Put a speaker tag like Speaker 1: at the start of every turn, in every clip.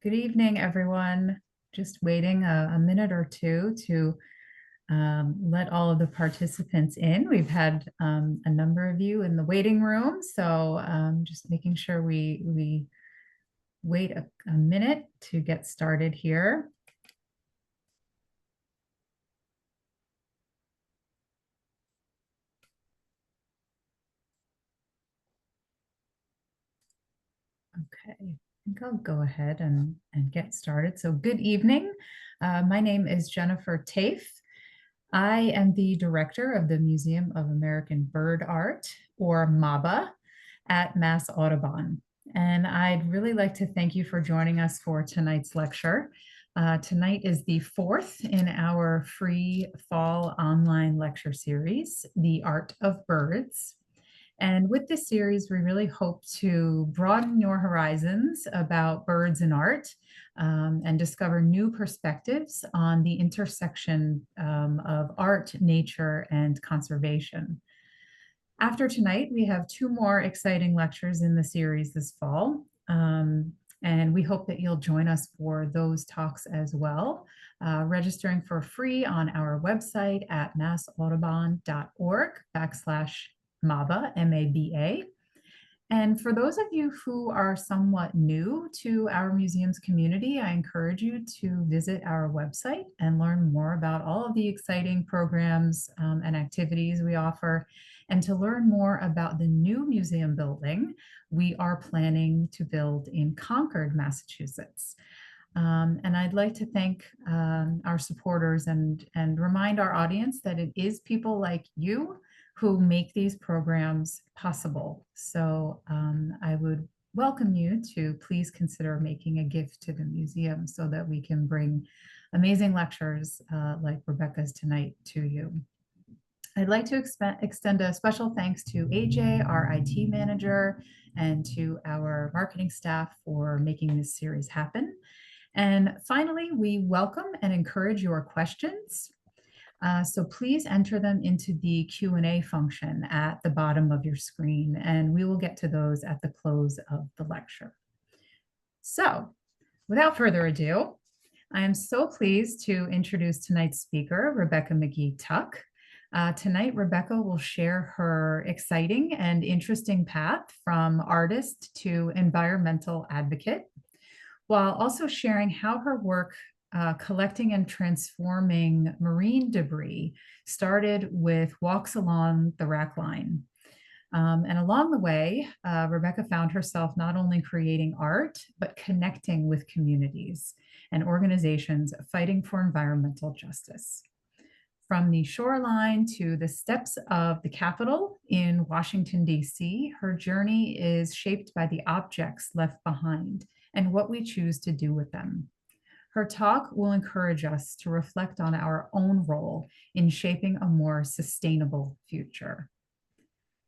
Speaker 1: Good evening, everyone. Just waiting a minute or two to let all of the participants in. We've had a number of you in the waiting room, so just making sure we wait a minute to get started here. Okay, I think I'll go ahead and get started. So good evening. My name is Jennifer Tafe. I am the director of the Museum of American Bird Art, or MABA, at Mass Audubon. And I'd really like to thank you for joining us for tonight's lecture. Tonight is the fourth in our free fall online lecture series, The Art of Birds. And with this series, we really hope to broaden your horizons about birds and art and discover new perspectives on the intersection of art, nature, and conservation. After tonight, we have two more exciting lectures in the series this fall. And we hope that you'll join us for those talks as well, registering for free on our website at massaudubon.org/MABA, M-A-B-A. And for those of you who are somewhat new to our museum's community, I encourage you to visit our website and learn more about all of the exciting programs and activities we offer, and to learn more about the new museum building we are planning to build in Concord, Massachusetts. And I'd like to thank our supporters and remind our audience that it is people like you who make these programs possible. So I would welcome you to please consider making a gift to the museum so that we can bring amazing lectures like Rebecca's tonight to you. I'd like to extend a special thanks to AJ, our IT manager, and to our marketing staff for making this series happen. And finally, we welcome and encourage your questions. So please enter them into the Q&A function at the bottom of your screen, and we will get to those at the close of the lecture. So without further ado, I am so pleased to introduce tonight's speaker, Rebecca McGee Tuck. Tonight, Rebecca will share her exciting and interesting path from artist to environmental advocate, while also sharing how her work collecting and transforming marine debris started with walks along the wrack line. And along the way, Rebecca found herself not only creating art, but connecting with communities and organizations fighting for environmental justice. From the shoreline to the steps of the Capitol in Washington, D.C., her journey is shaped by the objects left behind and what we choose to do with them. Her talk will encourage us to reflect on our own role in shaping a more sustainable future.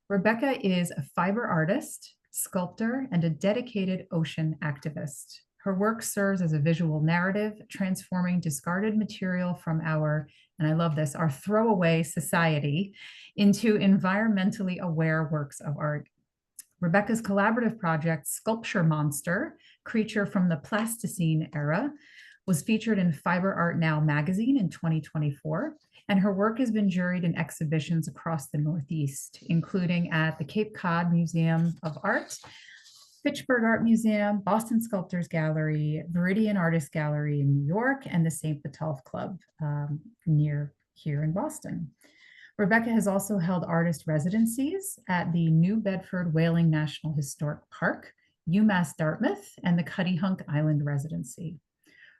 Speaker 1: Rebecca is a fiber artist, sculptor, and a dedicated ocean activist. Her work serves as a visual narrative, transforming discarded material from our, and I love this, our throwaway society into environmentally aware works of art. Rebecca's collaborative project, Sculpture Monster, Creature from the Plasticine Era, was featured in Fiber Art Now magazine in 2024, and her work has been juried in exhibitions across the Northeast, including at the Cape Cod Museum of Art, Fitchburg Art Museum, Boston Sculptors Gallery, Viridian Artist Gallery in New York, and the St. Botolph Club near here in Boston. Rebecca has also held artist residencies at the New Bedford Whaling National Historic Park, UMass Dartmouth, and the Cuttyhunk Island Residency.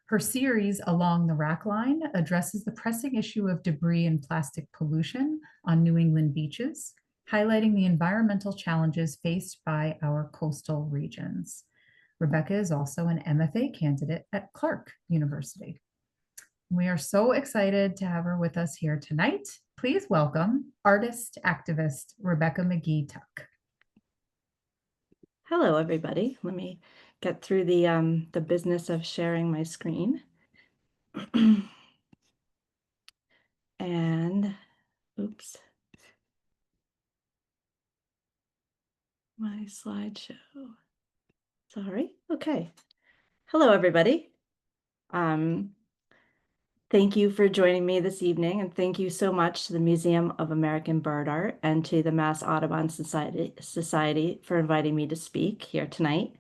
Speaker 1: Her series, Along the Wrack Line, addresses the pressing issue of debris and plastic pollution on New England beaches, highlighting the environmental challenges faced by our coastal regions. Rebecca is also an MFA candidate at Clark University. We are so excited to have her with us here tonight. Please welcome artist, activist, Rebecca McGee Tuck.
Speaker 2: Hello, everybody. Let me get through the business of sharing my screen. And, oops, my slideshow. Sorry. Okay. Hello, everybody. Um, Thank you for joining me this evening, and thank you so much to the Museum of American Bird Art and to the Mass Audubon Society for inviting me to speak here tonight.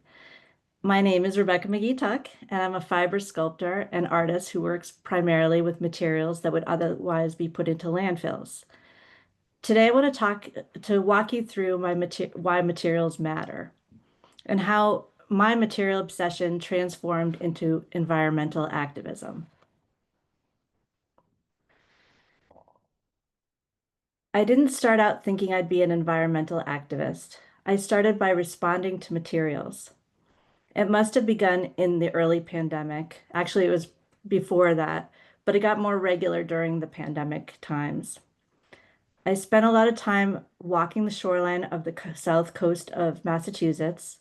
Speaker 2: My name is Rebecca McGee Tuck, and I'm a fiber sculptor and artist who works primarily with materials that would otherwise be put into landfills. Today, I want to walk you through why materials matter and how my material obsession transformed into environmental activism. I didn't start out thinking I'd be an environmental activist. I started by responding to materials. It must have begun in the early pandemic. Actually, it was before that, but it got more regular during the pandemic times. I spent a lot of time walking the shoreline of the south coast of Massachusetts.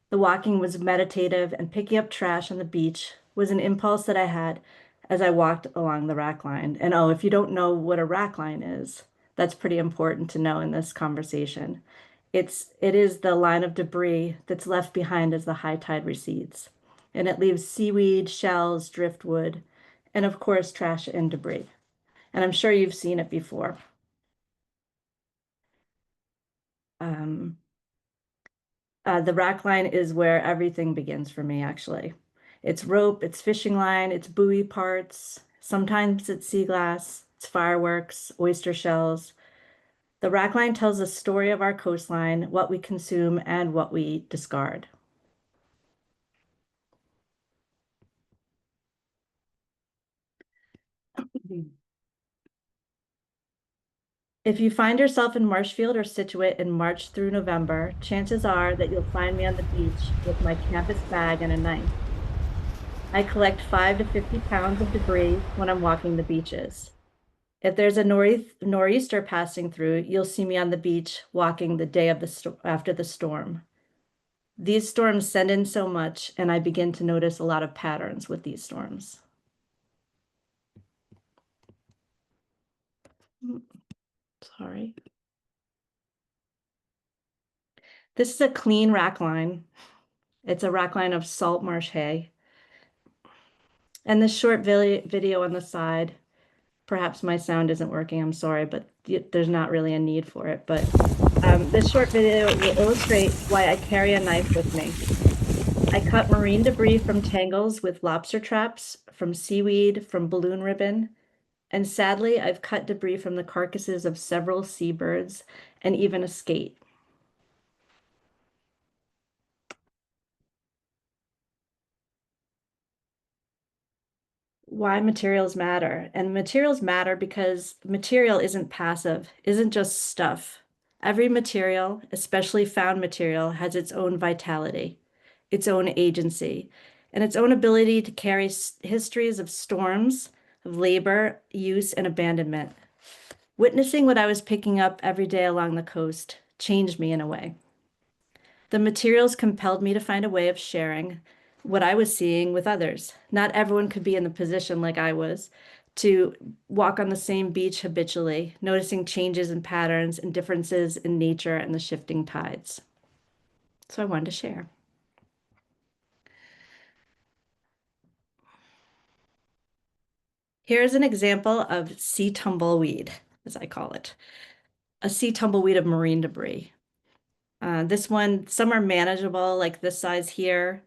Speaker 2: The walking was meditative, and picking up trash on the beach was an impulse that I had as I walked along the rack line. And oh, if you don't know what a rack line is, that's pretty important to know in this conversation. It is the line of debris that's left behind as the high tide recedes. And it leaves seaweed, shells, driftwood, and of course, trash and debris. And I'm sure you've seen it before. Um, the rack line is where everything begins for me, actually. It's rope, it's fishing line, it's buoy parts, sometimes it's sea glass, it's fireworks, oyster shells. The rack line tells the story of our coastline, what we consume, and what we discard. If you find yourself in Marshfield or Scituate in March through November, chances are that you'll find me on the beach with my canvas bag and a knife. I collect 5 to 50 pounds of debris when I'm walking the beaches. If there's a nor'easter passing through, you'll see me on the beach walking the day of after the storm. These storms send in so much, and I begin to notice a lot of patterns with these storms. Sorry. This is a clean rack line. It's a rack line of salt marsh hay. And this short video on the side, perhaps my sound isn't working, I'm sorry, but there's not really a need for it. But this short video will illustrate why I carry a knife with me. I cut marine debris from tangles with lobster traps, from seaweed, from balloon ribbon, and sadly, I've cut debris from the carcasses of several seabirds and even a skate. Why materials matter. And materials matter because material isn't passive, isn't just stuff. Every material, especially found material, has its own vitality, its own agency, and its own ability to carry histories of storms, of labor, use, and abandonment. Witnessing what I was picking up every day along the coast changed me in a way. The materials compelled me to find a way of sharing what I was seeing with others. Not everyone could be in the position like I was to walk on the same beach habitually, noticing changes in patterns and differences in nature and the shifting tides. So I wanted to share. Here's an example of sea tumbleweed, as I call it, a sea tumbleweed of marine debris. Some are manageable, like this size here.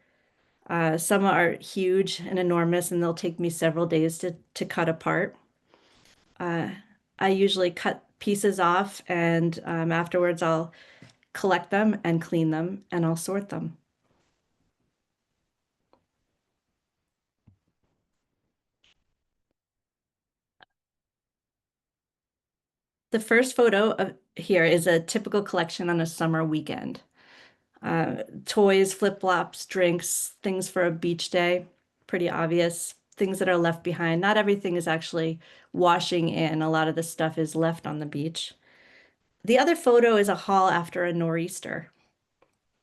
Speaker 2: Some are huge and enormous, and they'll take me several days to cut apart. I usually cut pieces off, and afterwards I'll collect them and clean them, and I'll sort them. The first photo of here is a typical collection on a summer weekend. Toys, flip-flops, drinks, things for a beach day, pretty obvious. Things that are left behind. Not everything is actually washing in. A lot of the stuff is left on the beach. The other photo is a haul after a nor'easter.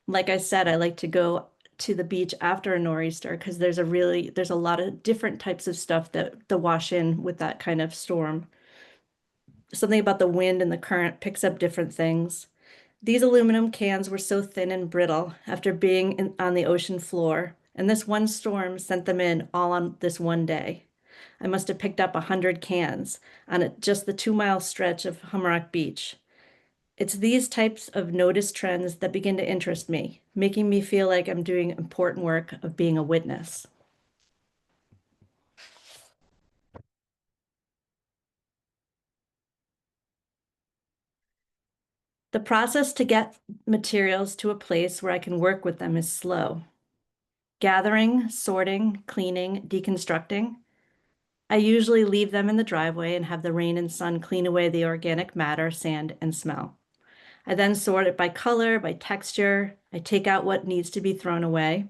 Speaker 2: Like I said, I like to go to the beach after a nor'easter because there's a lot of different types of stuff that the wash in with that kind of storm. Something about the wind and the current picks up different things. These aluminum cans were so thin and brittle after being on the ocean floor And this one storm sent them in all on this one day. I must have picked up 100 cans on just the 2 mile stretch of Humrock Beach. It's these types of noticed trends that begin to interest me, making me feel like I'm doing important work of being a witness. The process to get materials to a place where I can work with them is slow. Gathering, sorting, cleaning, deconstructing. I usually leave them in the driveway and have the rain and sun clean away the organic matter, sand, and smell. I then sort it by color, by texture. I take out what needs to be thrown away.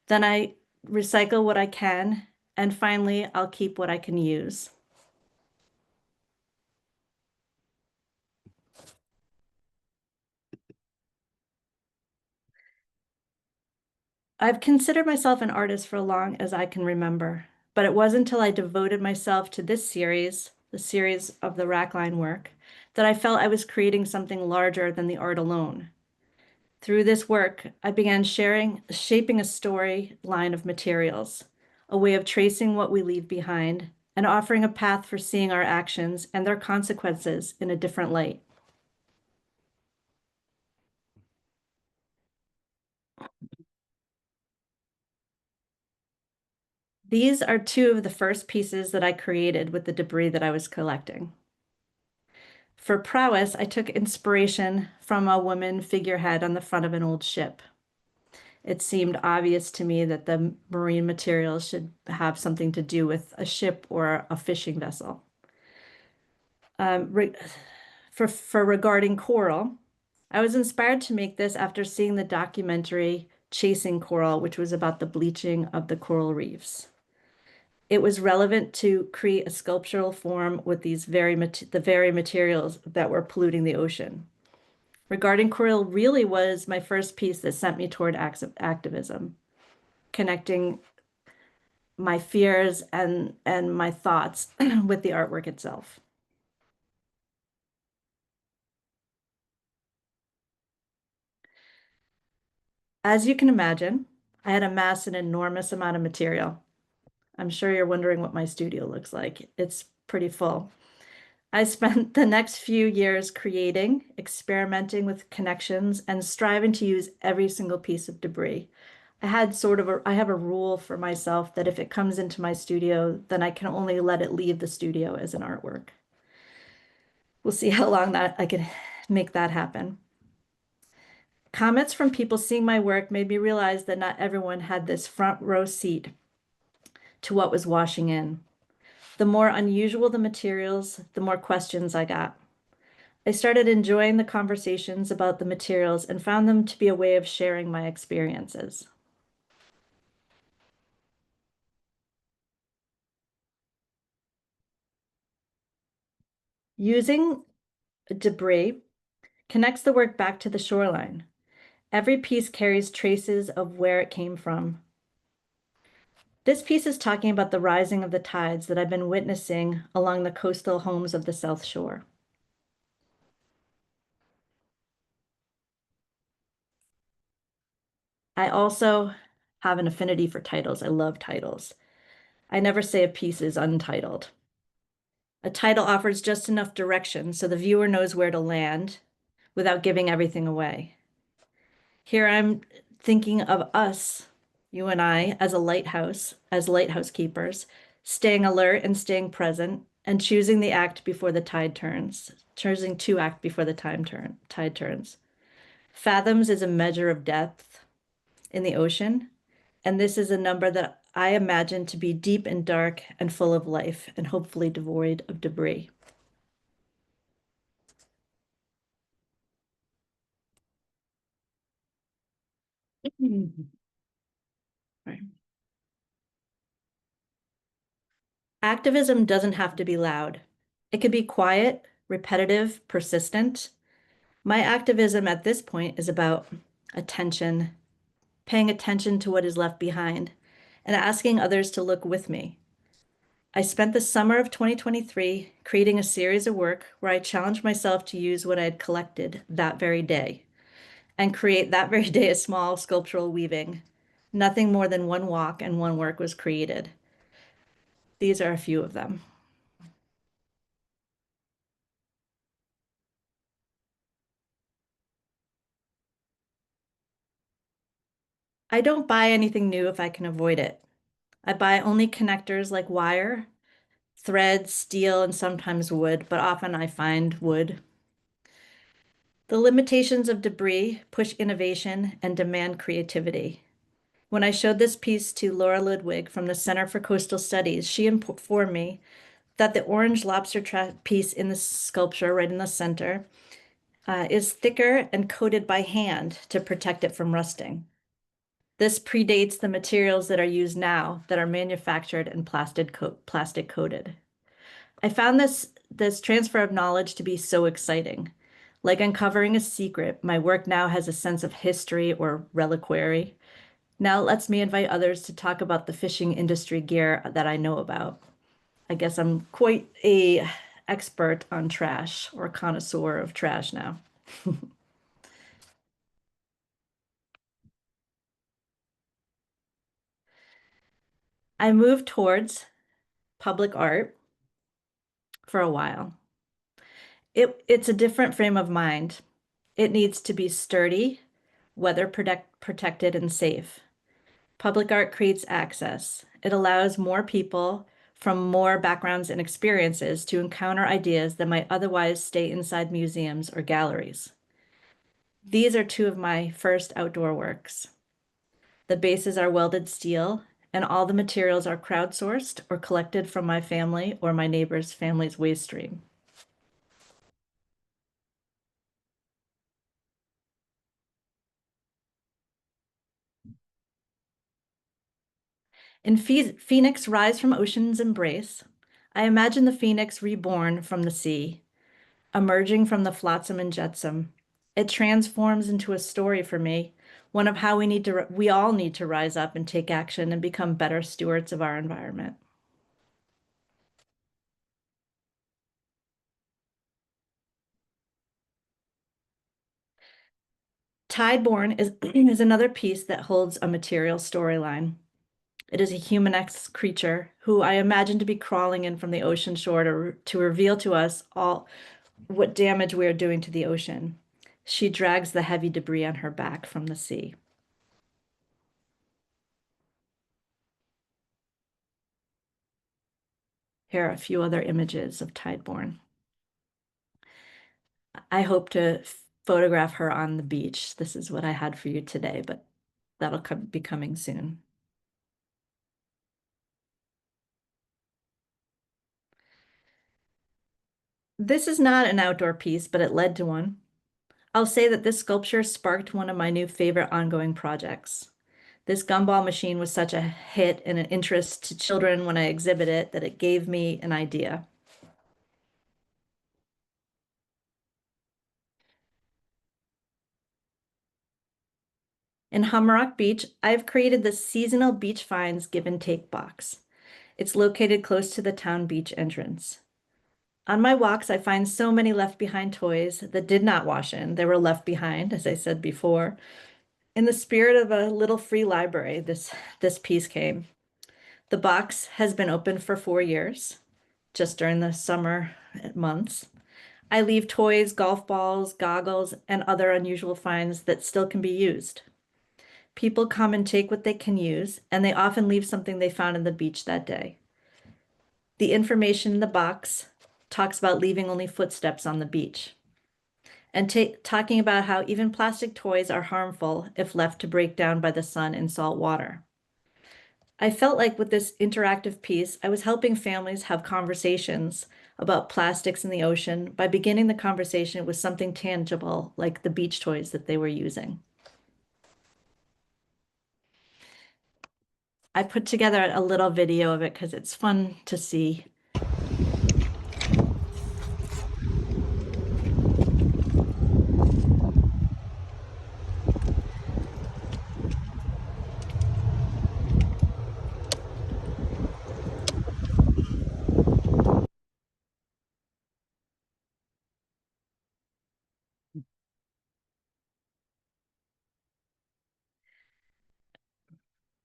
Speaker 2: Then I recycle what I can. And finally, I'll keep what I can use. I've considered myself an artist for as long as I can remember, but it wasn't until I devoted myself to this series, the series of the rackline work, that I felt I was creating something larger than the art alone. Through this work, I began shaping a storyline of materials, a way of tracing what we leave behind, and offering a path for seeing our actions and their consequences in a different light. These are two of the first pieces that I created with the debris that I was collecting. For prowess, I took inspiration from a woman figurehead on the front of an old ship. It seemed obvious to me that the marine materials should have something to do with a ship or a fishing vessel. For regarding coral, I was inspired to make this after seeing the documentary Chasing Coral, which was about the bleaching of the coral reefs. It was relevant to create a sculptural form with the very materials that were polluting the ocean. Regarding coral really was my first piece that sent me toward activism, connecting my fears and my thoughts with the artwork itself. As you can imagine, I had amassed an enormous amount of material. I'm sure you're wondering what my studio looks like. It's pretty full. I spent the next few years creating, experimenting with connections, and striving to use every single piece of debris. I have a rule for myself that if it comes into my studio, then I can only let it leave the studio as an artwork. We'll see how long that I can make that happen. Comments from people seeing my work made me realize that not everyone had this front row seat to what was washing in. The more unusual the materials, the more questions I got. I started enjoying the conversations about the materials and found them to be a way of sharing my experiences. Using debris connects the work back to the shoreline. Every piece carries traces of where it came from. This piece is talking about the rising of the tides that I've been witnessing along the coastal homes of the South Shore. I also have an affinity for titles. I love titles. I never say a piece is untitled. A title offers just enough direction so the viewer knows where to land without giving everything away. Here I'm thinking of us, you and I, as a lighthouse, as lighthouse keepers, staying alert and staying present and choosing the act before the tide turns, choosing to act before the tide turns. Fathoms is a measure of depth in the ocean, and this is a number that I imagine to be deep and dark and full of life and hopefully devoid of debris. Right. Activism doesn't have to be loud. It could be quiet, repetitive, persistent. My activism at this point is about attention, paying attention to what is left behind, and asking others to look with me. I spent the summer of 2023 creating a series of work where I challenged myself to use what I had collected that very day and create that very day a small sculptural weaving Nothing more than one walk and one work was created. These are a few of them. I don't buy anything new if I can avoid it. I buy only connectors like wire, thread, steel, and sometimes wood, but often I find wood. The limitations of debris push innovation and demand creativity. When I showed this piece to Laura Ludwig from the Center for Coastal Studies, she informed me that the orange lobster piece in the sculpture right in the center is thicker and coated by hand to protect it from rusting. This predates the materials that are used now that are manufactured and plastic coated. I found this transfer of knowledge to be so exciting. Like uncovering a secret, my work now has a sense of history or reliquary. Now it lets me invite others to talk about the fishing industry gear that I know about. I guess I'm quite a expert on trash or connoisseur of trash now. I moved towards public art for a while. It's a different frame of mind. It needs to be sturdy, protected, and safe. Public art creates access. It allows more people from more backgrounds and experiences to encounter ideas that might otherwise stay inside museums or galleries. These are two of my first outdoor works. The bases are welded steel, and all the materials are crowdsourced or collected from my family or my neighbor's family's waste stream. In Phoenix Rise from Ocean's Embrace, I imagine the phoenix reborn from the sea, emerging from the flotsam and jetsam. It transforms into a story for me, one of how we all need to rise up and take action and become better stewards of our environment. Tideborn is another piece that holds a material storyline. It is a human-esque creature who I imagine to be crawling in from the ocean shore to reveal to us all what damage we are doing to the ocean. She drags the heavy debris on her back from the sea. Here are a few other images of Tideborn. I hope to photograph her on the beach. This is what I had for you today, but that'll be coming soon. This is not an outdoor piece, but it led to one. I'll say that this sculpture sparked one of my new favorite ongoing projects. This gumball machine was such a hit and an interest to children when I exhibit it that it gave me an idea. In Hammerock Beach, I've created the seasonal beach finds give and take box. It's located close to the town beach entrance. On my walks, I find so many left behind toys that did not wash in. They were left behind, as I said before. In the spirit of a little free library, this piece came. The box has been open for 4 years, just during the summer months. I leave toys, golf balls, goggles, and other unusual finds that still can be used. People come and take what they can use, and they often leave something they found on the beach that day. The information in the box talks about leaving only footsteps on the beach and talking about how even plastic toys are harmful if left to break down by the sun in salt water. I felt like with this interactive piece, I was helping families have conversations about plastics in the ocean by beginning the conversation with something tangible like the beach toys that they were using. I put together a little video of it because it's fun to see.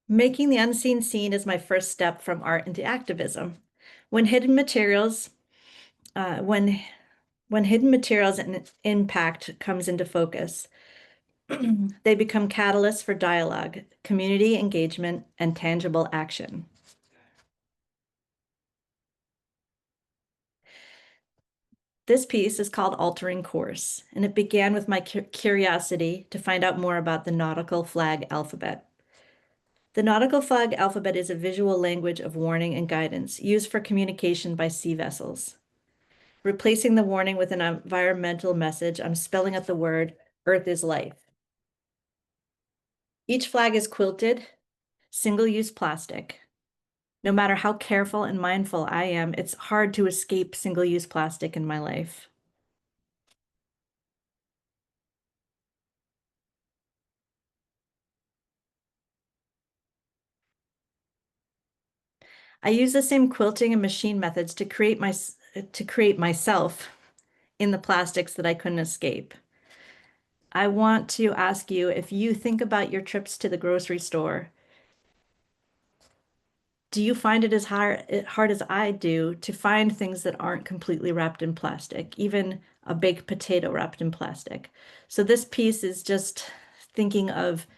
Speaker 2: Making the unseen seen is my first step from art into activism. When hidden materials, uh, when when hidden materials and impact comes into focus, they become catalysts for dialogue, community engagement, and tangible action. This piece is called Altering Course, and it began with my curiosity to find out more about the nautical flag alphabet. The nautical flag alphabet is a visual language of warning and guidance used for communication by sea vessels. Replacing the warning with an environmental message, I'm spelling out the word Earth is life. Each flag is quilted, single-use plastic. No matter how careful and mindful I am, it's hard to escape single-use plastic in my life. I use the same quilting and machine methods to create myself in the plastics that I couldn't escape. I want to ask you, if you think about your trips to the grocery store, do you find it as hard as I do to find things that aren't completely wrapped in plastic, even a baked potato wrapped in plastic? So this piece is just thinking of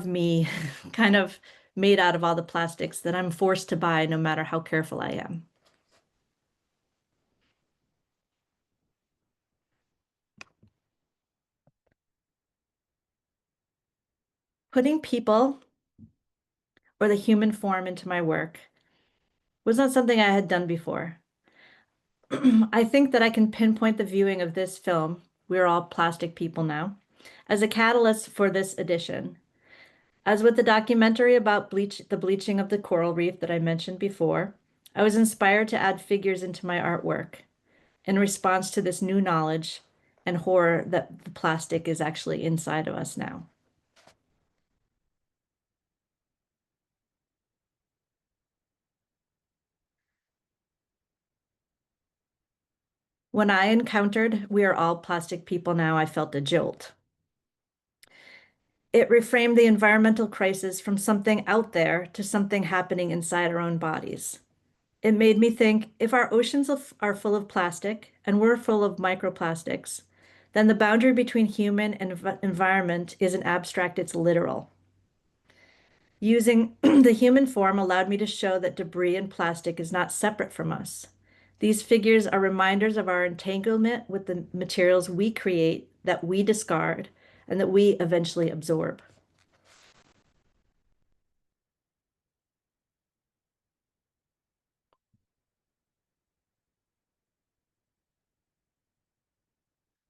Speaker 2: me kind of made out of all the plastics that I'm forced to buy no matter how careful I am. Putting people or the human form into my work was not something I had done before. I think that I can pinpoint the viewing of this film, We're All Plastic People Now, as a catalyst for this edition. As with the documentary about the bleaching of the coral reef that I mentioned before, I was inspired to add figures into my artwork in response to this new knowledge and horror that the plastic is actually inside of us now. When I encountered We Are All Plastic People Now, I felt a jolt. It reframed the environmental crisis from something out there to something happening inside our own bodies. It made me think, if our oceans are full of plastic and we're full of microplastics, then the boundary between human and environment isn't abstract, it's literal. Using the human form allowed me to show that debris and plastic is not separate from us. These figures are reminders of our entanglement with the materials we create, that we discard, and that we eventually absorb.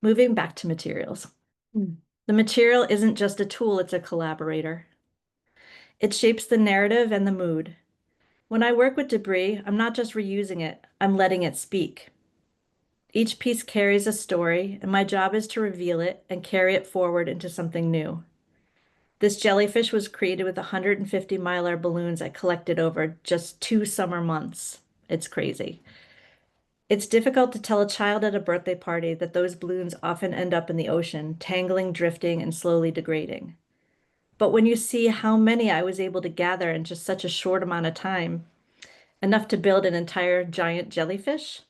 Speaker 2: Moving back to materials. The material isn't just a tool, it's a collaborator. It shapes the narrative and the mood. When I work with debris, I'm not just reusing it, I'm letting it speak. Each piece carries a story, and my job is to reveal it and carry it forward into something new. This jellyfish was created with 150 Mylar balloons I collected over just 2 summer months. It's crazy. It's difficult to tell a child at a birthday party that those balloons often end up in the ocean, tangling, drifting, and slowly degrading. But when you see how many I was able to gather in just such a short amount of time, enough to build an entire giant jellyfish,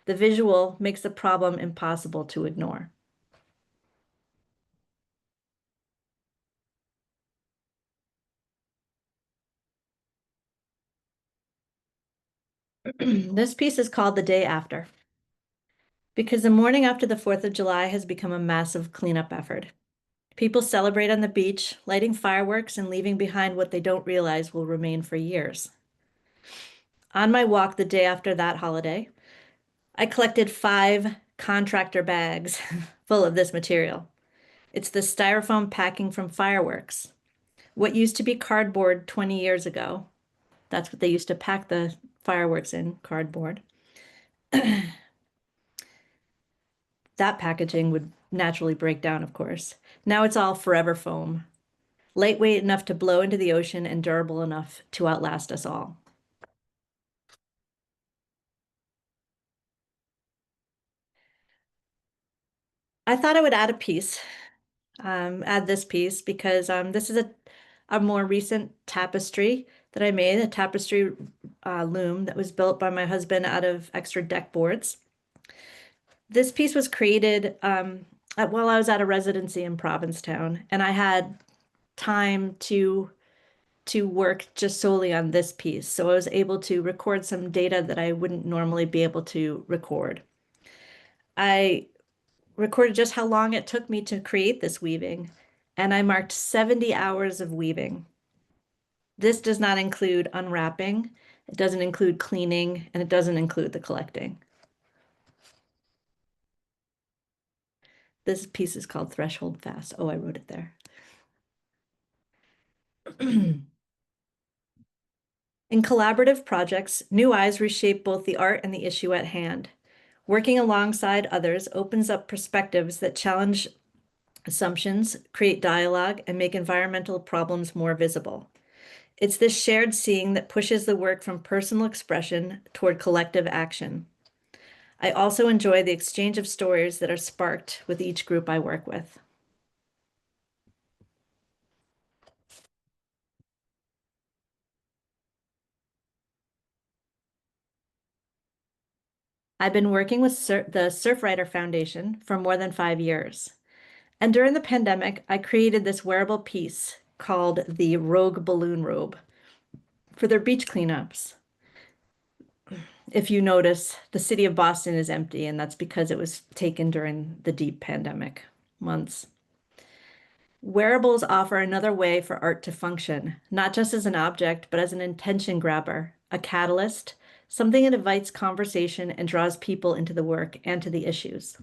Speaker 2: the visual makes the problem impossible to ignore. This piece is called The Day After, because the morning after the 4th of July has become a massive cleanup effort. People celebrate on the beach, lighting fireworks and leaving behind what they don't realize will remain for years. On my walk the day after that holiday, I collected 5 contractor bags full of this material. It's the styrofoam packing from fireworks. What used to be cardboard 20 years ago, that's what they used to pack the fireworks in, cardboard. That packaging would naturally break down, of course. Now it's all forever foam, lightweight enough to blow into the ocean and durable enough to outlast us all. I thought I would add a piece, add this piece, because this is a more recent tapestry that I made, a tapestry loom that was built by my husband out of extra deck boards. This piece was created while I was at a residency in Provincetown, and I had time to work just solely on this piece. So I was able to record some data that I wouldn't normally be able to record. I recorded just how long it took me to create this weaving, and I marked 70 hours of weaving. This does not include unwrapping, it doesn't include cleaning, and it doesn't include the collecting. This piece is called Threshold Fast. Oh, I wrote it there. In collaborative projects, new eyes reshape both the art and the issue at hand. Working alongside others opens up perspectives that challenge assumptions, create dialogue, and make environmental problems more visible. It's this shared seeing that pushes the work from personal expression toward collective action. I also enjoy the exchange of stories that are sparked with each group I work with. I've been working with the Surfrider Foundation for more than 5 years. And during the pandemic, I created this wearable piece called the Rogue Balloon Robe for their beach cleanups. If you notice, the city of Boston is empty, and that's because it was taken during the deep pandemic months. Wearables offer another way for art to function, not just as an object, but as an intention grabber, a catalyst, something that invites conversation and draws people into the work and to the issues.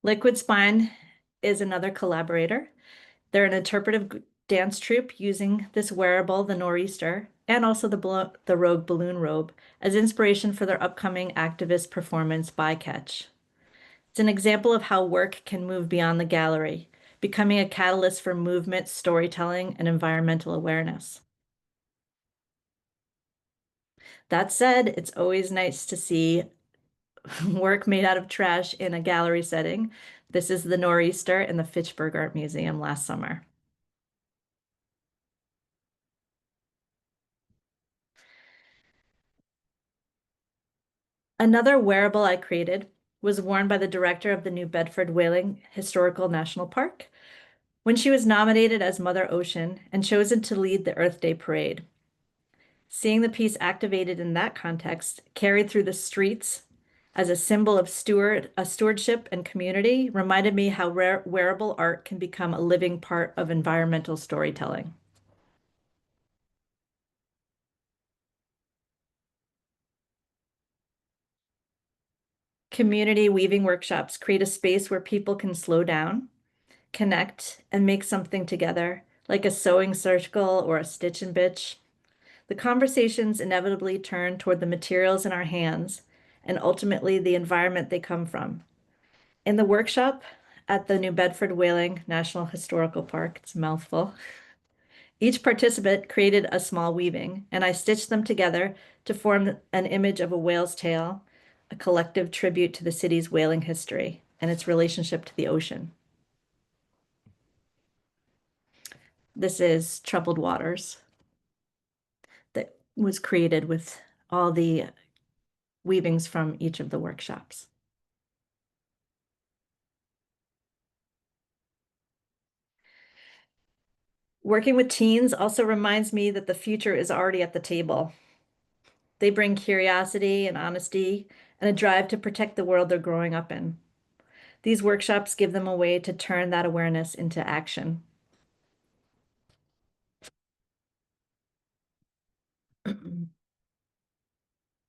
Speaker 2: Liquid Spine is another collaborator. They're an interpretive dance troupe using this wearable, the Nor'easter, and also the Rogue Balloon Robe as inspiration for their upcoming activist performance, Bycatch. It's an example of how work can move beyond the gallery, becoming a catalyst for movement, storytelling, and environmental awareness. That said, it's always nice to see work made out of trash in a gallery setting. This is the Nor'easter in the Fitchburg Art Museum last summer. Another wearable I created was worn by the director of the New Bedford Whaling Historical National Park when she was nominated as Mother Ocean and chosen to lead the Earth Day Parade. Seeing the piece activated in that context, carried through the streets as a symbol of stewardship and community, reminded me how wearable art can become a living part of environmental storytelling. Community weaving workshops create a space where people can slow down, connect, and make something together, like a sewing circle or a stitch and bitch. The conversations inevitably turn toward the materials in our hands and ultimately the environment they come from. In the workshop at the New Bedford Whaling National Historical Park, it's a mouthful, each participant created a small weaving, and I stitched them together to form an image of a whale's tail, a collective tribute to the city's whaling history and its relationship to the ocean. This is Troubled Waters that was created with all the weavings from each of the workshops. Working with teens also reminds me that the future is already at the table. They bring curiosity and honesty and a drive to protect the world they're growing up in. These workshops give them a way to turn that awareness into action.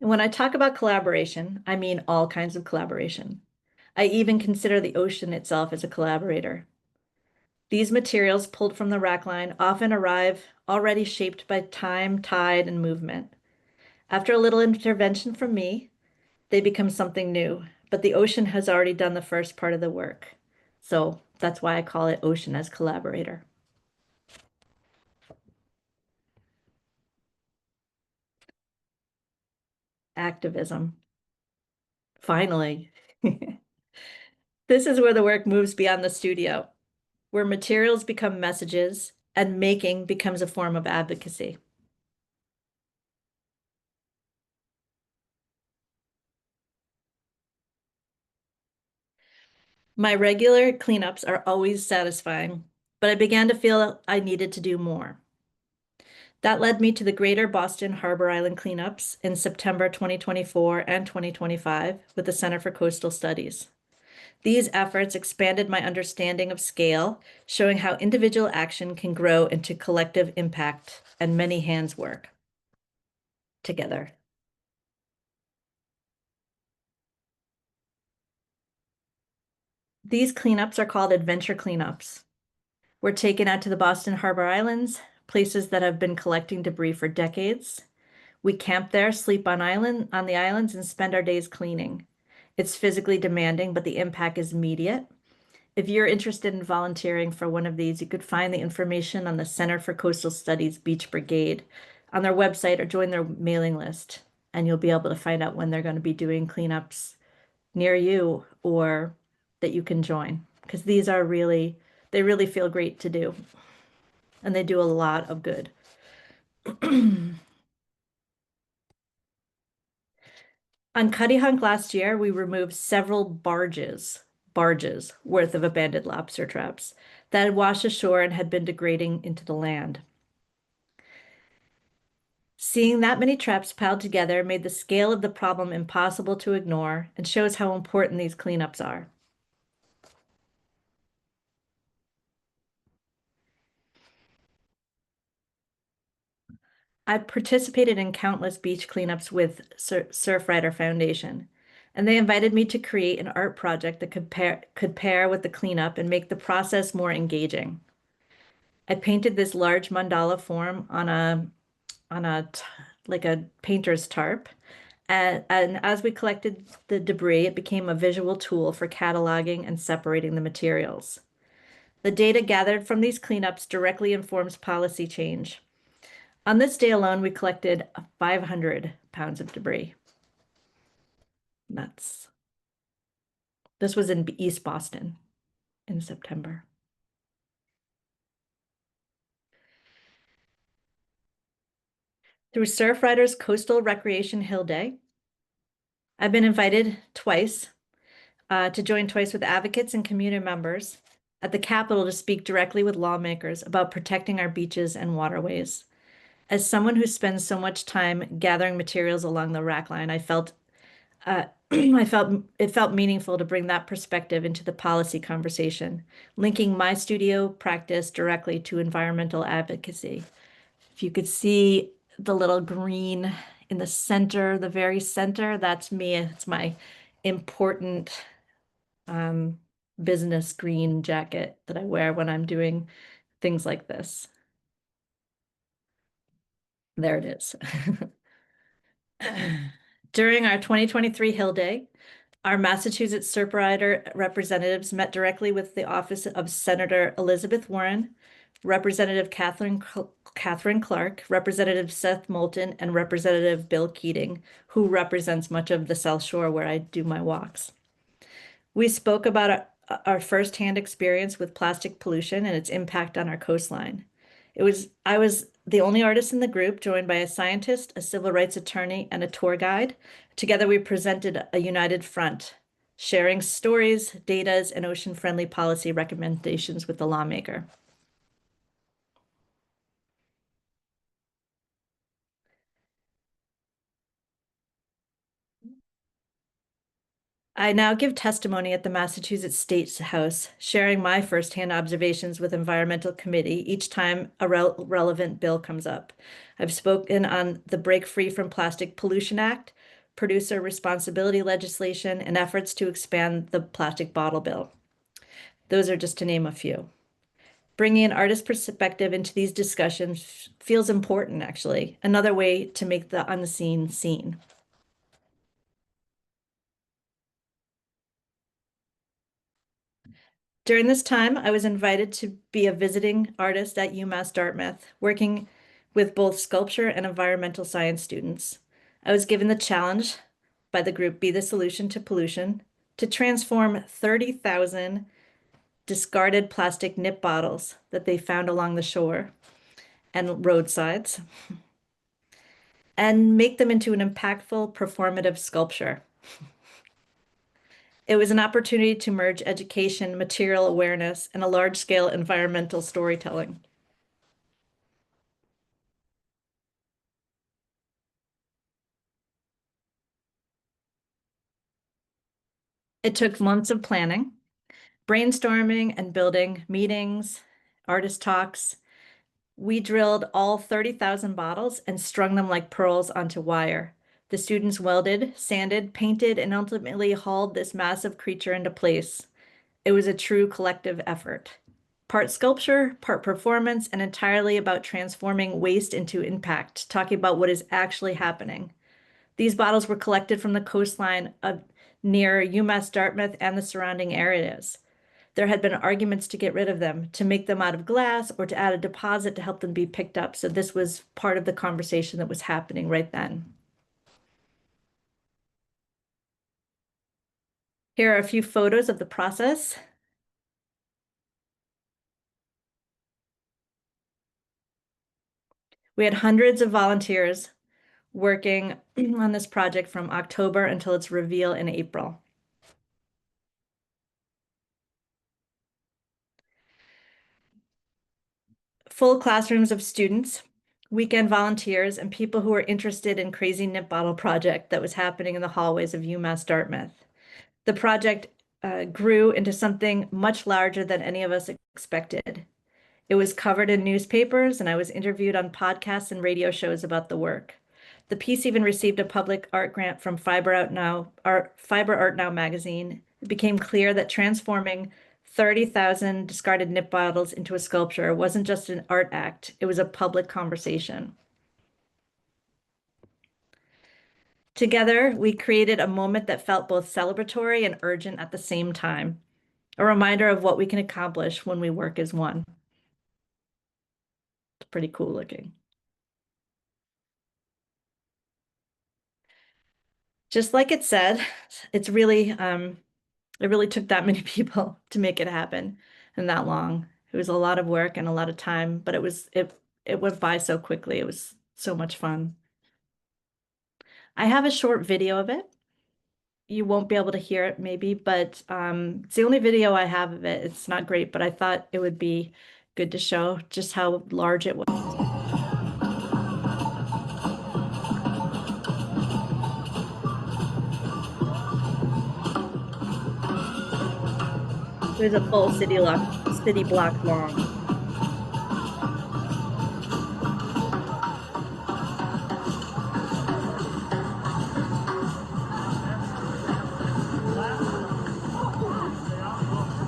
Speaker 2: And when I talk about collaboration, I mean all kinds of collaboration. I even consider the ocean itself as a collaborator. These materials pulled from the rack line often arrive already shaped by time, tide, and movement. After a little intervention from me, they become something new, but the ocean has already done the first part of the work. So that's why I call it ocean as collaborator. Activism. Finally. This is where the work moves beyond the studio, where materials become messages and making becomes a form of advocacy. My regular cleanups are always satisfying, but I began to feel I needed to do more. That led me to the Greater Boston Harbor Island cleanups in September 2024 and 2025 with the Center for Coastal Studies. These efforts expanded my understanding of scale, showing how individual action can grow into collective impact and many hands work together. These cleanups are called adventure cleanups. We're taken out to the Boston Harbor Islands, places that have been collecting debris for decades. We camp there, sleep on the islands, and spend our days cleaning. It's physically demanding, but the impact is immediate. If you're interested in volunteering for one of these, you could find the information on the Center for Coastal Studies Beach Brigade on their website or join their mailing list, and you'll be able to find out when they're going to be doing cleanups near you or that you can join, because they really feel great to do, and they do a lot of good. On Cuttyhunk last year, we removed several barges worth of abandoned lobster traps that had washed ashore and had been degrading into the land. Seeing that many traps piled together made the scale of the problem impossible to ignore and shows how important these cleanups are. I participated in countless beach cleanups with Surfrider Foundation, and they invited me to create an art project that could pair with the cleanup and make the process more engaging. I painted this large mandala form on like a painter's tarp. And as we collected the debris, it became a visual tool for cataloging and separating the materials. The data gathered from these cleanups directly informs policy change. On this day alone, we collected 500 pounds of debris. Nuts. This was in East Boston in September. Through Surfriders Coastal Recreation Hill Day, I've been invited twice to join twice with advocates and community members at the Capitol to speak directly with lawmakers about protecting our beaches and waterways. As someone who spends so much time gathering materials along the rack line, I felt it felt meaningful to bring that perspective into the policy conversation, linking my studio practice directly to environmental advocacy. If you could see the little green in the center, the very center, that's me. It's my important business green jacket that I wear when I'm doing things like this. There it is. During our 2023 Hill Day, our Massachusetts Surfrider representatives met directly with the office of Senator Elizabeth Warren, Representative Catherine Clark, Representative Seth Moulton, and Representative Bill Keating, who represents much of the South Shore where I do my walks. We spoke about our firsthand experience with plastic pollution and its impact on our coastline. I was the only artist in the group, joined by a scientist, a civil rights attorney, and a tour guide. Together, we presented a united front, sharing stories, data, and ocean-friendly policy recommendations with the lawmaker. I now give testimony at the Massachusetts State House, sharing my firsthand observations with Environmental Committee each time a relevant bill comes up. I've spoken on the Break Free from Plastic Pollution Act, producer responsibility legislation, and efforts to expand the plastic bottle bill. Those are just to name a few. Bringing an artist perspective into these discussions feels important, actually, another way to make the unseen seen. During this time, I was invited to be a visiting artist at UMass Dartmouth, working with both sculpture and environmental science students. I was given the challenge by the group Be the Solution to Pollution to transform 30,000 discarded plastic nip bottles that they found along the shore and roadsides and make them into an impactful performative sculpture. It was an opportunity to merge education, material awareness, and a large-scale environmental storytelling. It took months of planning, brainstorming and building, meetings, artist talks. We drilled all 30,000 bottles and strung them like pearls onto wire. The students welded, sanded, painted, and ultimately hauled this massive creature into place. It was a true collective effort. Part sculpture, part performance, and entirely about transforming waste into impact, talking about what is actually happening. These bottles were collected from the coastline of near UMass Dartmouth and the surrounding areas. There had been arguments to get rid of them, to make them out of glass, or to add a deposit to help them be picked up. So this was part of the conversation that was happening right then. Here are a few photos of the process. We had hundreds of volunteers working on this project from October until its reveal in April. Full classrooms of students, weekend volunteers, and people who were interested in Crazy Nip Bottle project that was happening in the hallways of UMass Dartmouth. The project grew into something much larger than any of us expected. It was covered in newspapers, and I was interviewed on podcasts and radio shows about the work. The piece even received a public art grant from Fiber Art Now magazine. It became clear that transforming 30,000 discarded nip bottles into a sculpture wasn't just an art act, it was a public conversation. Together, we created a moment that felt both celebratory and urgent at the same time, a reminder of what we can accomplish when we work as one. It's pretty cool looking. Just like it said, it's really, it really took that many people to make it happen and that long. It was a lot of work and a lot of time, but it went by so quickly. It was so much fun. I have a short video of it. You won't be able to hear it maybe, but it's the only video I have of it. It's not great, but I thought it would be good to show just how large it was. It was a full city block long.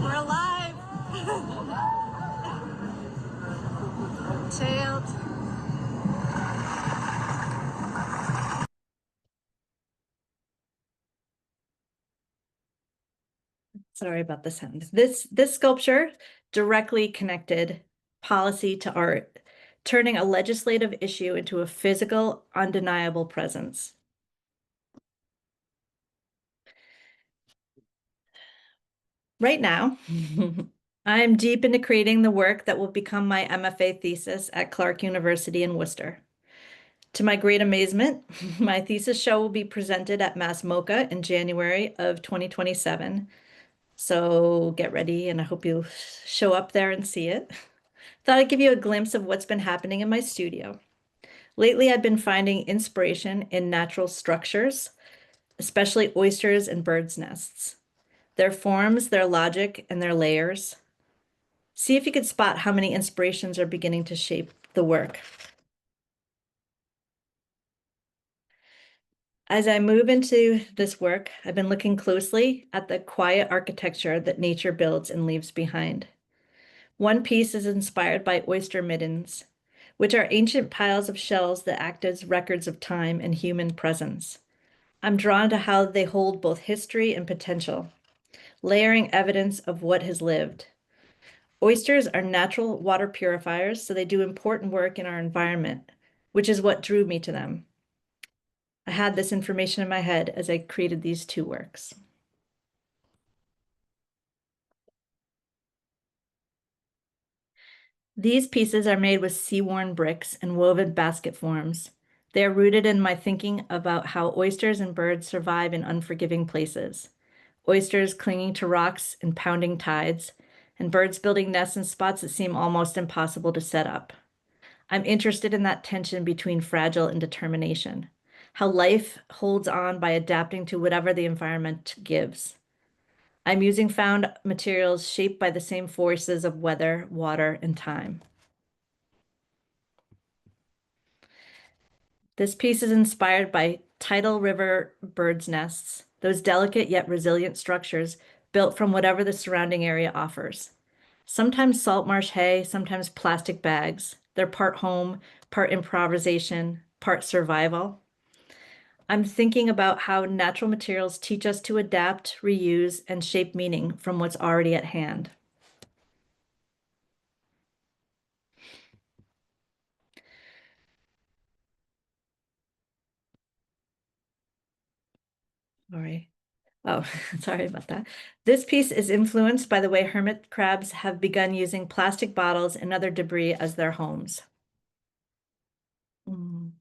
Speaker 3: We're alive! Tailed.
Speaker 2: Sorry about the sentence. This sculpture directly connected policy to art, turning a legislative issue into a physical, undeniable presence. Right now, I'm deep into creating the work that will become my MFA thesis at Clark University in Worcester. To my great amazement, my thesis show will be presented at Mass MoCA in January of 2027. So get ready, and I hope you'll show up there and see it. Thought I'd give you a glimpse of what's been happening in my studio. Lately, I've been finding inspiration in natural structures, especially oysters and birds' nests. Their forms, their logic, and their layers. See if you could spot how many inspirations are beginning to shape the work. As I move into this work, I've been looking closely at the quiet architecture that nature builds and leaves behind. One piece is inspired by oyster middens, which are ancient piles of shells that act as records of time and human presence. I'm drawn to how they hold both history and potential, layering evidence of what has lived. Oysters are natural water purifiers, so they do important work in our environment, which is what drew me to them. I had this information in my head as I created these two works. These pieces are made with sea-worn bricks and woven basket forms. They are rooted in my thinking about how oysters and birds survive in unforgiving places. Oysters clinging to rocks in pounding tides, and birds building nests in spots that seem almost impossible to set up. I'm interested in that tension between fragile and determination, how life holds on by adapting to whatever the environment gives. I'm using found materials shaped by the same forces of weather, water, and time. This piece is inspired by tidal river birds' nests, those delicate yet resilient structures built from whatever the surrounding area offers. Sometimes salt marsh hay, sometimes plastic bags. They're part home, part improvisation, part survival. I'm thinking about how natural materials teach us to adapt, reuse, and shape meaning from what's already at hand. Sorry. Oh, sorry about that. This piece is influenced by the way hermit crabs have begun using plastic bottles and other debris as their homes. Mm.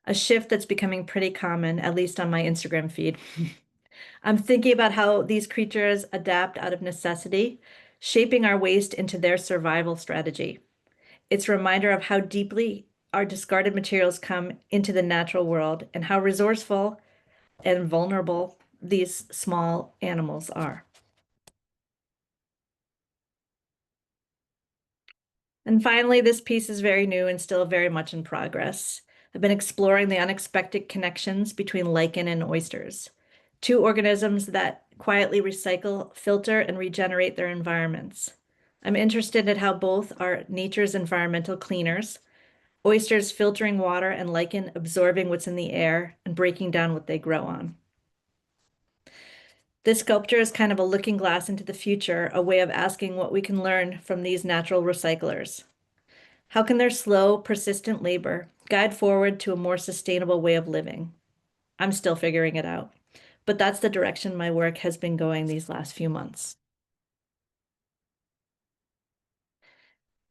Speaker 2: A shift that's becoming pretty common, at least on my Instagram feed. I'm thinking about how these creatures adapt out of necessity, shaping our waste into their survival strategy. It's a reminder of how deeply our discarded materials come into the natural world and how resourceful and vulnerable these small animals are. And finally, this piece is very new and still very much in progress. I've been exploring the unexpected connections between lichen and oysters, two organisms that quietly recycle, filter, and regenerate their environments. I'm interested in how both are nature's environmental cleaners, oysters filtering water and lichen absorbing what's in the air and breaking down what they grow on. This sculpture is kind of a looking glass into the future, a way of asking what we can learn from these natural recyclers. How can their slow, persistent labor guide forward to a more sustainable way of living? I'm still figuring it out, but that's the direction my work has been going these last few months.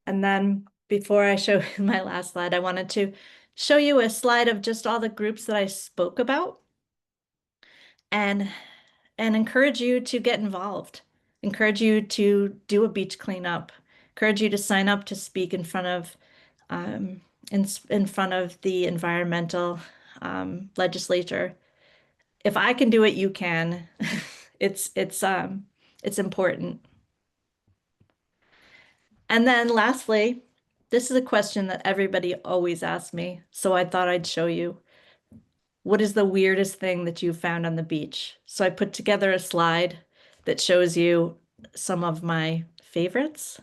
Speaker 2: And then before I show my last slide, I wanted to show you a slide of just all the groups that I spoke about and encourage you to get involved, encourage you to do a beach cleanup, encourage you to sign up to speak in front of in front of the environmental legislature. If I can do it, you can. It's important. And then lastly, this is a question that everybody always asks me, so I thought I'd show you. What is the weirdest thing that you found on the beach? So I put together a slide that shows you some of my favorites.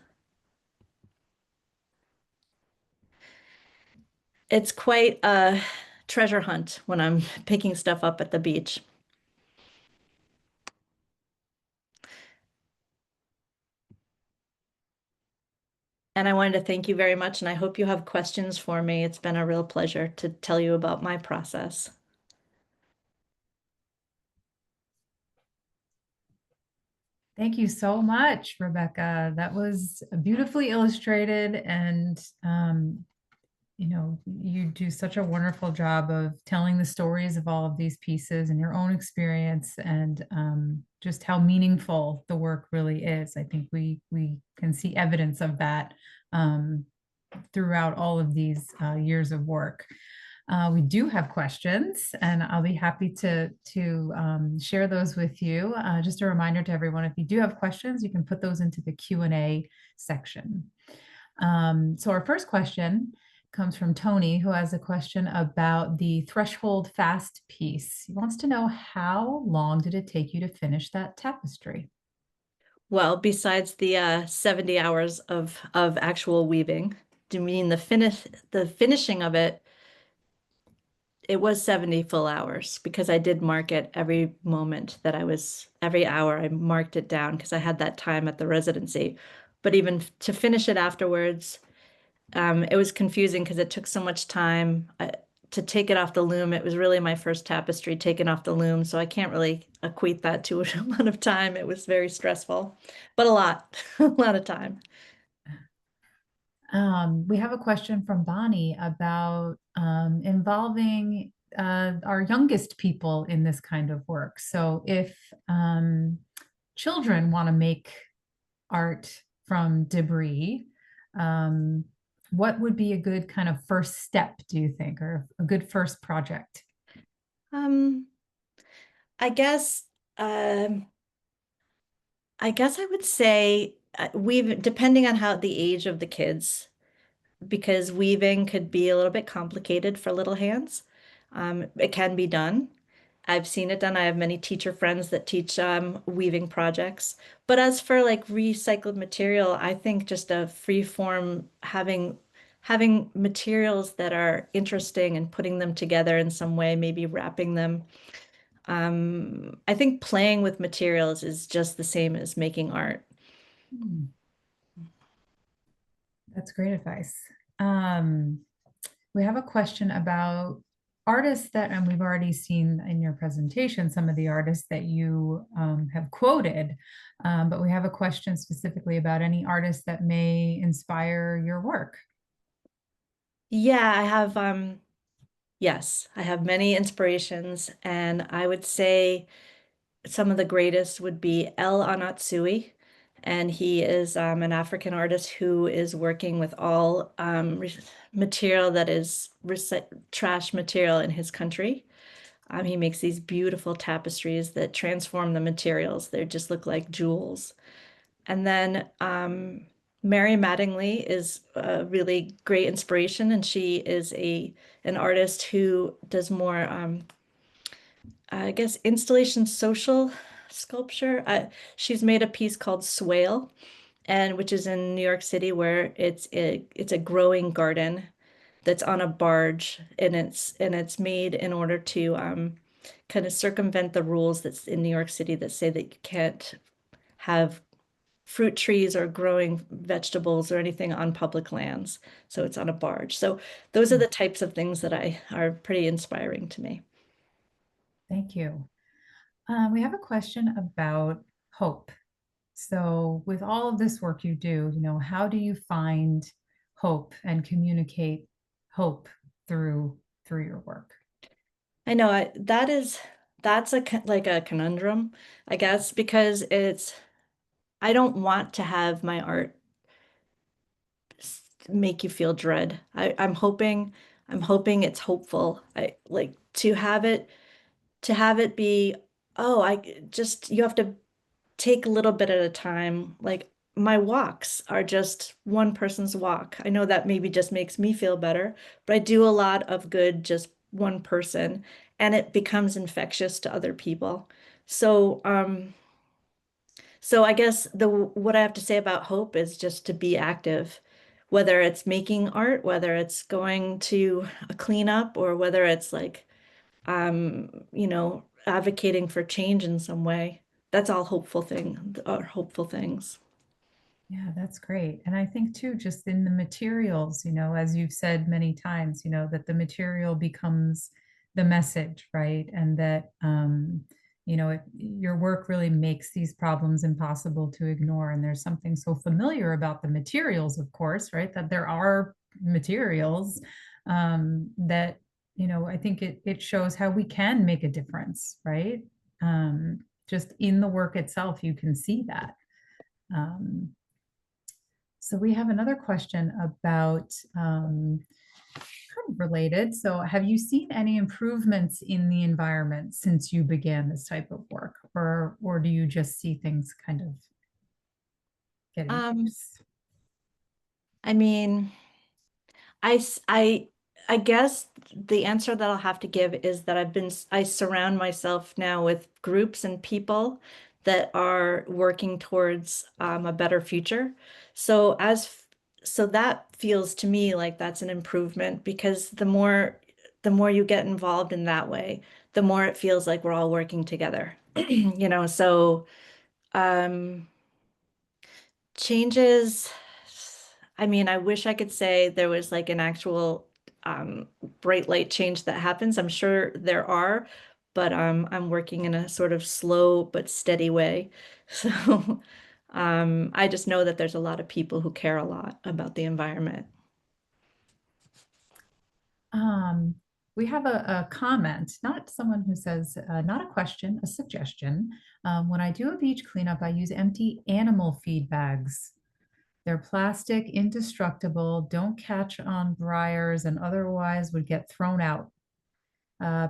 Speaker 2: It's quite a treasure hunt when I'm picking stuff up at the beach. And I wanted to thank you very much, and I hope you have questions for me. It's been a real pleasure to tell you about my process.
Speaker 1: Thank you so much, Rebecca. That was beautifully illustrated, and you do such a wonderful job of telling the stories of all of these pieces and your own experience, and just how meaningful the work really is. I think we can see evidence of that um, throughout all of these years of work. We do have questions, and I'll be happy to share those with you. Just a reminder to everyone: if you do have questions, you can put those into the Q&A section. So our first question comes from Tony, who has a question about the threshold fast piece. He wants to know, how long did it take you to finish that tapestry?
Speaker 2: Well, besides the 70 hours of actual weaving, do you mean the finishing of it? It was 70 full hours because I did mark it every moment that every hour I marked it down because I had that time at the residency. But even to finish it afterwards, it was confusing because it took so much time to take it off the loom. It was really my first tapestry taken off the loom, so I can't really equate that to a lot of time. It was very stressful, but a lot, a lot of time.
Speaker 1: We have a question from Bonnie about involving our youngest people in this kind of work. So if children want to make art from debris, um, what would be a good kind of first step, do you think, or a good first project?
Speaker 2: Um, I guess um I guess I would say we've depending on how the age of the kids, because weaving could be a little bit complicated for little hands. It can be done. I've seen it done. I have many teacher friends that teach weaving projects. But as for like recycled material, I think just a free form having materials that are interesting and putting them together in some way, maybe wrapping them. I think playing with materials is just the same as making art.
Speaker 1: Hmm, that's great advice. Um, we have a question about artists that, and we've already seen in your presentation some of the artists that you have quoted, but we have a question specifically about any artists that may inspire your work.
Speaker 2: Yeah, I have yes, I have many inspirations, and I would say some of the greatest would be El Anatsui, and he is an African artist who is working with all re material that is trash material in his country. He makes these beautiful tapestries that transform the materials. They just look like jewels. And then Mary Mattingly is a really great inspiration, and she is a an artist who does more, I guess, installation social sculpture. She's made a piece called Swale, and which is in New York City, where it's a growing garden that's on a barge, and it's made in order to kind of circumvent the rules that's in New York City that say that you can't have fruit trees or growing vegetables or anything on public lands. So it's on a barge. So those are
Speaker 1: Hmm,
Speaker 2: the types of things that I are pretty inspiring to me.
Speaker 1: thank you. We have a question about hope. So, with all of this work you do, how do you find hope and communicate hope through your work?
Speaker 2: I know that's like a conundrum, I guess, because I don't want to have my art make you feel dread. I'm hoping it's hopeful. I like to have it be, oh, I just you have to take a little bit at a time. Like my walks are just one person's walk. I know that maybe just makes me feel better, but I do a lot of good just one person, and it becomes infectious to other people. So, so I guess the what I have to say about hope is just to be active, whether it's making art, whether it's going to a cleanup, or whether it's like advocating for change in some way. That's all hopeful things.
Speaker 1: Yeah, that's great. And I think too, just in the materials, as you've said many times, that the material becomes the message, right? And that, your work really makes these problems impossible to ignore. And there's something so familiar about the materials, of course, right? That there are materials that, I think it shows how we can make a difference, right? Um, just in the work itself, you can see that. Um, so we have another question about kind of related. So have you seen any improvements in the environment since you began this type of work, or do you just see things kind of getting
Speaker 2: Um,
Speaker 1: worse?
Speaker 2: I mean, I, s- I guess the answer that I'll have to give is that I surround myself now with groups and people that are working towards a better future. So so that feels to me like that's an improvement, because the more you get involved in that way, the more it feels like we're all working together. So um changes, I mean, I wish I could say there was like an actual um, bright light change that happens. I'm sure there are, but I'm working in a sort of slow but steady way. So, I just know that there's a lot of people who care a lot about the environment.
Speaker 1: Um, we have a comment, not someone who says, not a question, a suggestion. When I do a beach cleanup, I use empty animal feed bags. They're plastic, indestructible, don't catch on briars, and otherwise would get thrown out.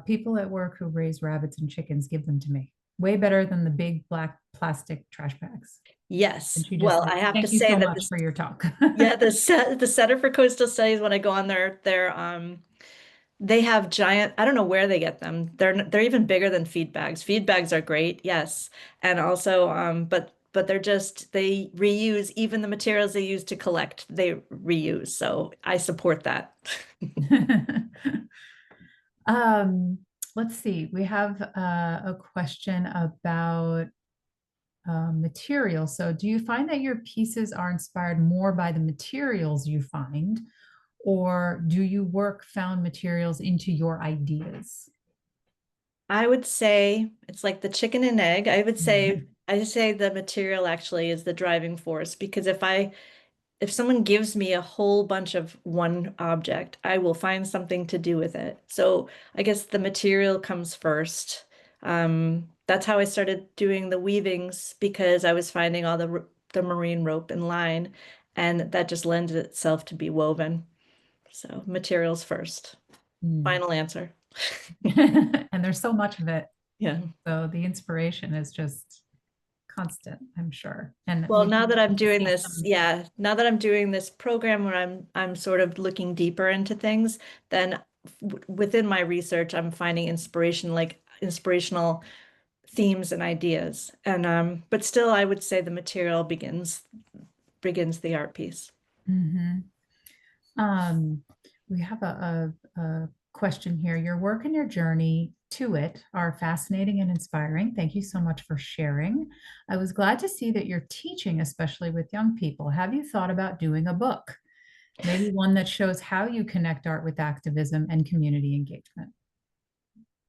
Speaker 1: People at work who raise rabbits and chickens give them to me. Way better than the big black plastic trash bags. And
Speaker 2: Yes.
Speaker 1: she just
Speaker 2: Well,
Speaker 1: said,
Speaker 2: I have to
Speaker 1: thank you
Speaker 2: say
Speaker 1: so
Speaker 2: that
Speaker 1: much
Speaker 2: this,
Speaker 1: for your talk.
Speaker 2: yeah, the Center for Coastal Studies, when I go on their they have giant, I don't know where they get them. They're even bigger than feed bags. Feed bags are great, yes. And also but they reuse even the materials they use to collect, they reuse. So I support that.
Speaker 1: Um, let's see. We have a question about material. So, do you find that your pieces are inspired more by the materials you find, or do you work found materials into your ideas?
Speaker 2: I would say it's like the chicken and egg.
Speaker 1: Mhm.
Speaker 2: I say the material actually is the driving force because if someone gives me a whole bunch of one object, I will find something to do with it. So I guess the material comes first. That's how I started doing the weavings because I was finding all the marine rope and line, and that just lends itself to be woven. So materials first.
Speaker 1: Mm.
Speaker 2: Final answer.
Speaker 1: And there's so much of it.
Speaker 2: Yeah.
Speaker 1: So the inspiration is just constant, I'm sure. And
Speaker 2: Well,
Speaker 1: we
Speaker 2: now
Speaker 1: do
Speaker 2: that I'm
Speaker 1: get to
Speaker 2: doing
Speaker 1: see
Speaker 2: this,
Speaker 1: some.
Speaker 2: yeah, now that I'm doing this program where I'm sort of looking deeper into things, then within my research, I'm finding inspirational themes and ideas. And but still I would say the material begins the art piece.
Speaker 1: Mhm. Um, we have a question here. Your work and your journey to it are fascinating and inspiring. Thank you so much for sharing. I was glad to see that you're teaching, especially with young people. Have you thought about doing a book? Maybe one that shows how you connect art with activism and community engagement.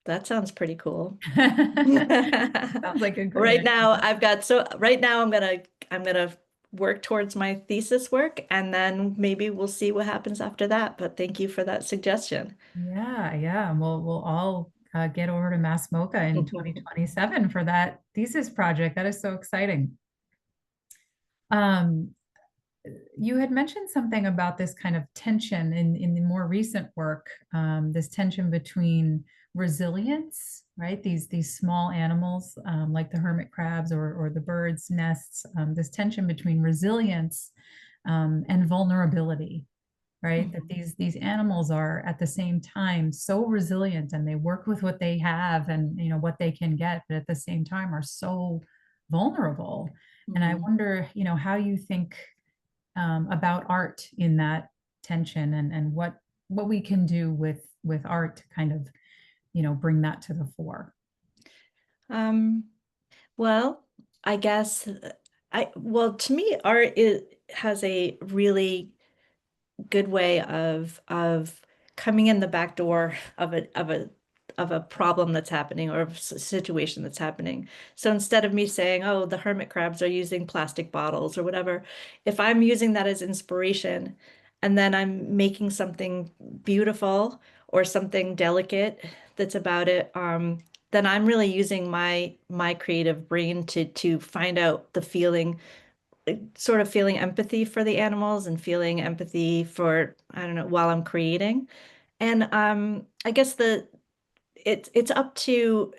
Speaker 2: That sounds pretty cool.
Speaker 1: Sounds like a great idea.
Speaker 2: Right now I'm gonna work towards my thesis work and then maybe we'll see what happens after that. But thank you for that suggestion.
Speaker 1: Yeah, yeah. We'll all get over to Mass MoCA in 2027 for that thesis project. That is so exciting. Um, you had mentioned something about this kind of tension in the more recent work, this tension between resilience, right? These small animals like the hermit crabs or the birds' nests, this tension between resilience and vulnerability, right? That
Speaker 2: Mhm.
Speaker 1: these animals are at the same time so resilient and they work with what they have and what they can get, but at the same time are so vulnerable. And I
Speaker 2: Mhm.
Speaker 1: wonder, how you think about art in that tension and what we can do with art to kind of bring that to the fore.
Speaker 2: Um, well, I guess well, to me, has a really good way of coming in the back door of a problem that's happening or a situation that's happening. So instead of me saying, "Oh, the hermit crabs are using plastic bottles" or whatever, if I'm using that as inspiration and then I'm making something beautiful or something delicate that's about it, then I'm really using my creative brain to find out the feeling, sort of feeling empathy for the animals and feeling empathy for, I don't know, while I'm creating. And I guess it's up to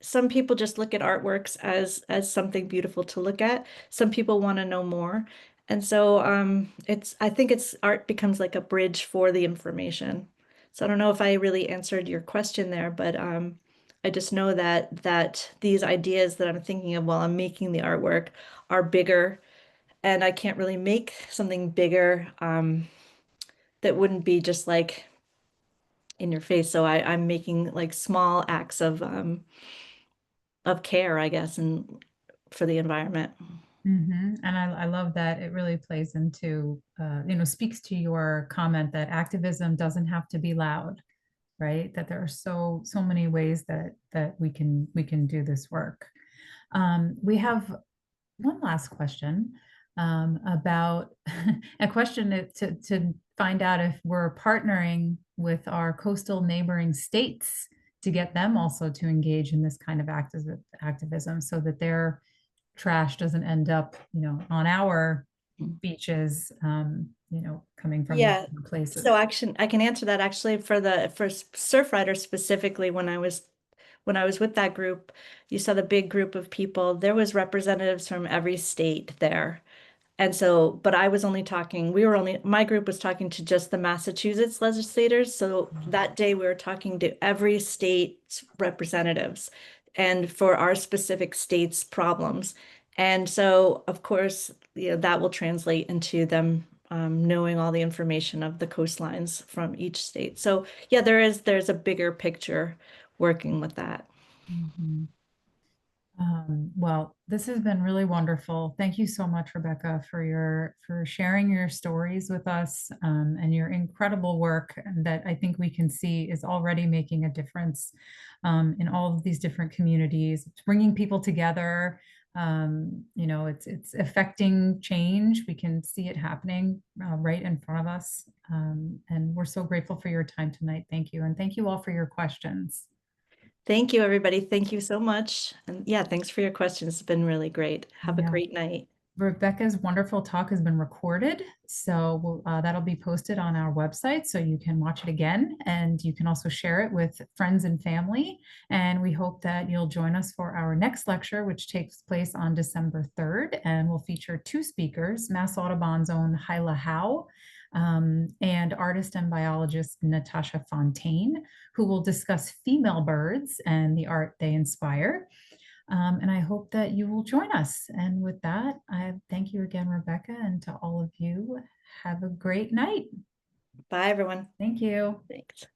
Speaker 2: some people just look at artworks as something beautiful to look at. Some people want to know more. And so it's I think it's art becomes like a bridge for the information. So I don't know if I really answered your question there, but I just know that these ideas that I'm thinking of while I'm making the artwork are bigger, and I can't really make something bigger that wouldn't be just like in your face. So I'm making like small acts of care, I guess, and for the environment.
Speaker 1: And I love that it really plays into, speaks to your comment that activism doesn't have to be loud, right? That there are so many ways that we can do this work. We have One last question about a question to find out if we're partnering with our coastal neighboring states to get them also to engage in this kind of activism so that their trash doesn't end up, on our
Speaker 2: Mm.
Speaker 1: beaches, coming from these
Speaker 2: Yeah.
Speaker 1: other
Speaker 2: So
Speaker 1: places.
Speaker 2: action, I can answer that actually for surf riders specifically. When I was with that group, you saw the big group of people. There was representatives from every state there. And so, but I was only talking, my group was talking to just the Massachusetts legislators. So that day we were talking to every state's representatives and for our specific state's problems. And so, of course, that will translate into them knowing all the information of the coastlines from each state. So yeah, there's a bigger picture working with that.
Speaker 1: Mhm. Well, this has been really wonderful. Thank you so much, Rebecca, for sharing your stories with us, and your incredible work that I think we can see is already making a difference, in all of these different communities. It's bringing people together. It's affecting change. We can see it happening, right in front of us, and we're so grateful for your time tonight. Thank you, and thank you all for your questions.
Speaker 2: Thank you, everybody. Thank you so much. And yeah, thanks for your questions. It's been really great. Have a
Speaker 1: Yeah.
Speaker 2: great night.
Speaker 1: Rebecca's wonderful talk has been recorded, so that'll be posted on our website so you can watch it again, and you can also share it with friends and family. And we hope that you'll join us for our next lecture, which takes place on December 3rd, and will feature two speakers, Mass Audubon's own Hyla Howe, and artist and biologist Natasha Fontaine, who will discuss female birds and the art they inspire. And I hope that you will join us. And with that, I thank you again, Rebecca, and to all of you, have a great night.
Speaker 2: Bye, everyone.
Speaker 1: Thank you.
Speaker 2: Thanks.